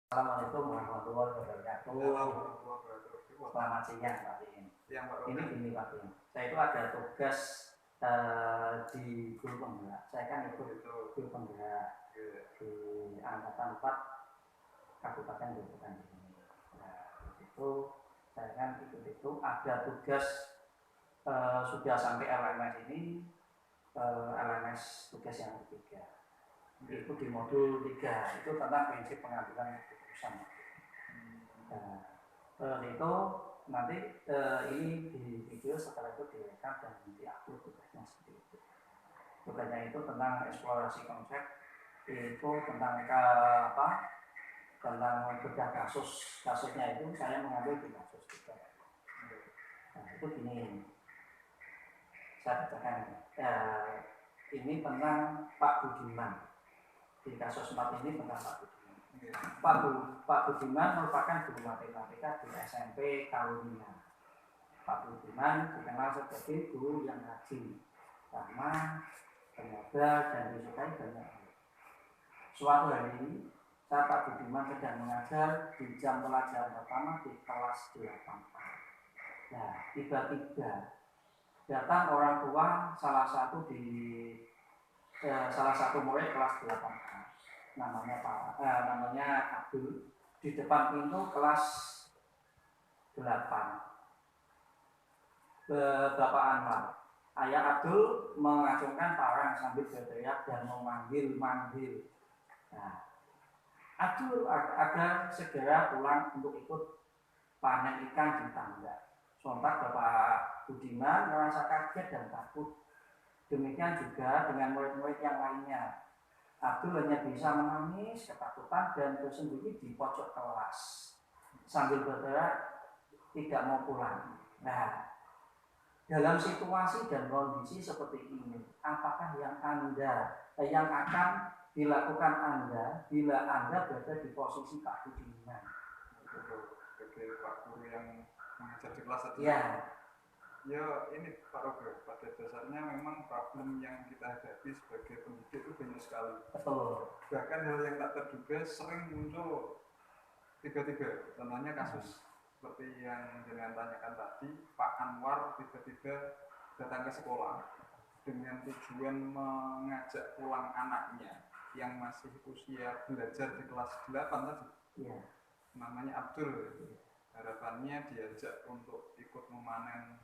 Assalamualaikum warahmatullahi wabarakatuh. Selamat siang Pak Din. Ini gini Pak Din. Saya itu ada tugas di guru penggerak. Saya kan ikut guru penggerak di angkatan 4 Kabupaten Grobogan ini. Nah, itu saya kan ikut itu ada tugas sudah sampai LMS ini, LMS tugas yang ketiga. Itu di modul 3 itu tentang prinsip pengambilan keputusan. Nah, itu nanti ini di video setelah itu direkam dan diupload tugasnya seperti itu. Tugasnya itu tentang eksplorasi konsep, itu tentang tentang bedah kasusnya itu saya mengambil di kasus juga. Nah, itu gini, saya bacakan. Ini tentang Pak Budiman. Di kasus 4 ini tentang Pak Budiman. Pak Budiman merupakan guru matematika di SMP Karunia. Pak Budiman dikenal sebagai guru yang rajin, ramah, tenaga, dan disukai banyak orang. Suatu hari, saat Pak Budiman sedang mengajar di jam pelajaran pertama di kelas 8A. Nah, tiba-tiba datang orang tua salah satu murid kelas 8A. Namanya Abdul, di depan pintu kelas 8. Bapak Anwar, ayah Abdul mengacungkan parang sambil berteriak dan memanggil. Nah, Abdul agar segera pulang untuk ikut panen ikan di tangga. Sontak Bapak Budiman merasa kaget dan takut. Demikian juga dengan murid-murid yang lainnya. Abdul hanya bisa menangis ketakutan dan bersembunyi di pojok kelas sambil berteriak tidak mau pulang. Nah, dalam situasi dan kondisi seperti ini, apakah yang akan dilakukan Anda bila Anda berada di posisi Pak Budiman? Sebagai Pak Guru yang mengajar di kelas 1. Ya ini Pak Roger, pada dasarnya memang problem yang kita hadapi sebagai pendidik itu banyak sekali. Betul. Bahkan hal yang tak terduga sering muncul tiba-tiba. Contohnya kasus seperti yang jenengan tanyakan tadi, Pak Anwar tiba-tiba datang ke sekolah dengan tujuan mengajak pulang anaknya yang masih usia belajar di kelas 8 tadi. Iya. Namanya Abdul. Harapannya diajak untuk ikut memanen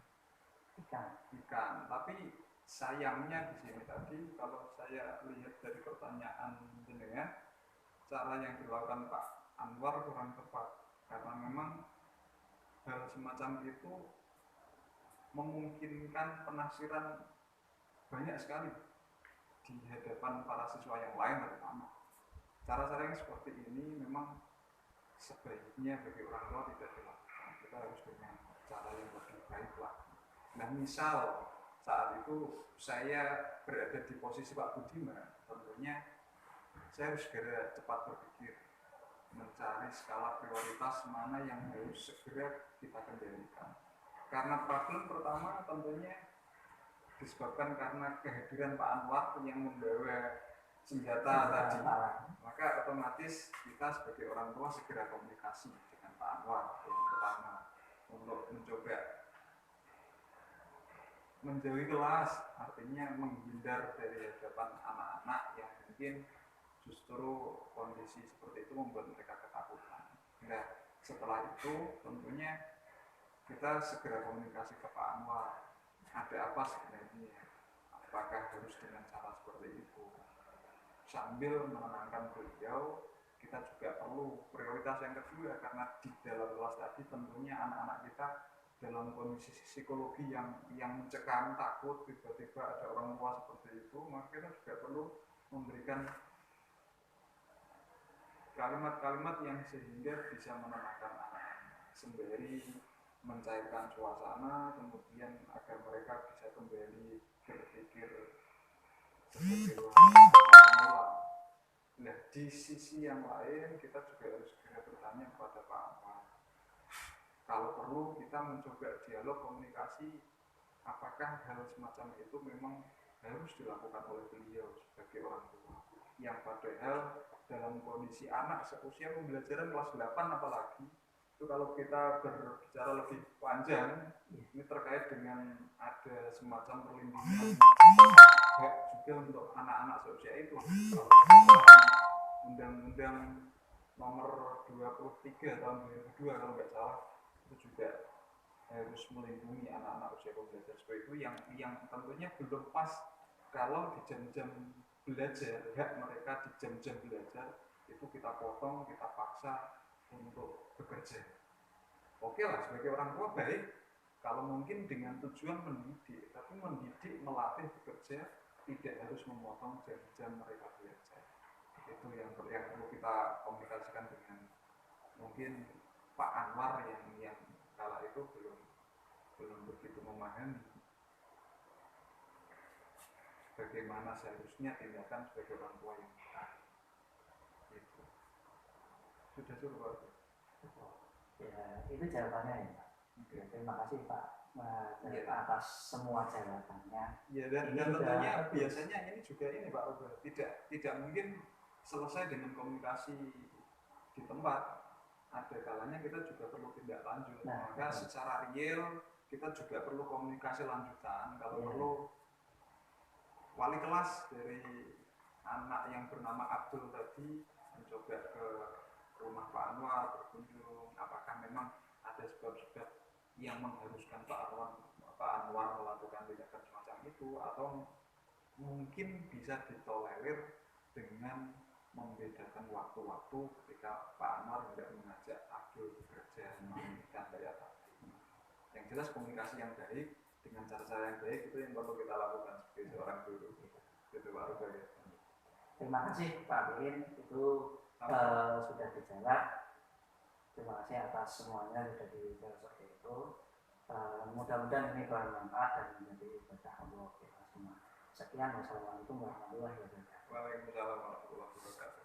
ikan. Tapi sayangnya di sini tadi kalau saya lihat dari pertanyaan jenengan, cara yang dilakukan Pak Anwar kurang tepat karena memang hal semacam itu memungkinkan penafsiran banyak sekali di hadapan para siswa yang lain terutama. Cara-cara yang seperti ini memang sebaiknya bagi orang tua tidak dilakukan. Kita harus dengan cara yang lebih baik lah. Nah, misal saat itu saya berada di posisi Pak Budiman, tentunya saya harus segera cepat berpikir mencari skala prioritas mana yang harus segera kita kendalikan. Karena problem pertama tentunya disebabkan karena kehadiran Pak Anwar yang membawa senjata tadi, maka otomatis kita sebagai orang tua segera komunikasi dengan Pak Anwar yang pertama untuk mencoba menjauhi kelas, artinya menghindar dari hadapan anak-anak yang mungkin justru kondisi seperti itu membuat mereka ketakutan. Nah, setelah itu tentunya kita segera komunikasi ke Pak Anwar. Ada apa sebenarnya? Apakah harus dengan cara seperti itu? Sambil menenangkan beliau, kita juga perlu prioritas yang kedua karena di dalam kelas tadi tentunya anak-anak kita dalam kondisi psikologi yang mencekam, takut, tiba-tiba ada orang tua seperti itu, maka kita juga perlu memberikan kalimat-kalimat yang sehingga bisa menenangkan anak-anak sembari mencairkan suasana, kemudian agar mereka bisa kembali berpikir sebagai semula. Nah, di sisi yang lain kita juga harus segera bertanya kepada Pak Anwar. Kalau perlu kita mencoba dialog komunikasi, apakah hal semacam itu memang harus dilakukan oleh beliau sebagai orang tua. yang padahal dalam kondisi anak seusia pembelajaran kelas 8 apalagi itu kalau kita berbicara lebih panjang ini terkait dengan ada semacam perlindungan hak juga untuk anak-anak seusia itu. Kalau Undang-Undang nomor 23 tahun 2002 kalau nggak salah itu juga harus melindungi anak-anak usia pembelajaran seperti itu yang tentunya belum pas kalau di jam-jam belajar, hak mereka di jam-jam belajar itu kita potong, kita paksa untuk bekerja. Oke lah, sebagai orang tua baik kalau mungkin dengan tujuan mendidik, tapi mendidik, melatih bekerja tidak harus memotong jam-jam mereka belajar. Itu yang perlu kita komunikasikan dengan mungkin Pak Anwar yang kala itu belum begitu memahami bagaimana seharusnya tindakan sebagai orang tua yang benar. Itu sudah cukup. Ya, itu jawabannya ya Pak. Ya, terima kasih Pak atas semua jawabannya. Ya, dan tentunya biasanya ini juga ini Pak Uba, tidak mungkin selesai dengan komunikasi di tempat. Ada kalanya kita juga perlu tindak lanjut. Maka secara real kita juga perlu komunikasi lanjutan. Kalau perlu wali kelas dari anak yang bernama Abdul tadi mencoba ke rumah Pak Anwar berkunjung, apakah memang ada sebab-sebab yang mengharuskan Pak Anwar melakukan tindakan semacam itu, atau mungkin bisa ditolerir dengan membedakan waktu-waktu ketika Pak Anwar tidak mengajak Abdul bekerja memikirkan daya tadi. Yang jelas komunikasi yang baik dengan cara-cara yang baik itu yang perlu kita lakukan sebagai seorang guru. Itu Pak Rubah ya. Terima kasih Pak Bin, itu sudah dijawab. Terima kasih atas semuanya sudah dijawab seperti itu. Mudah-mudahan ini bermanfaat dan menjadi ibadah Allah kita semua. Sekian, wassalamualaikum warahmatullahi wabarakatuh. Waalaikumsalam warahmatullahi wabarakatuh.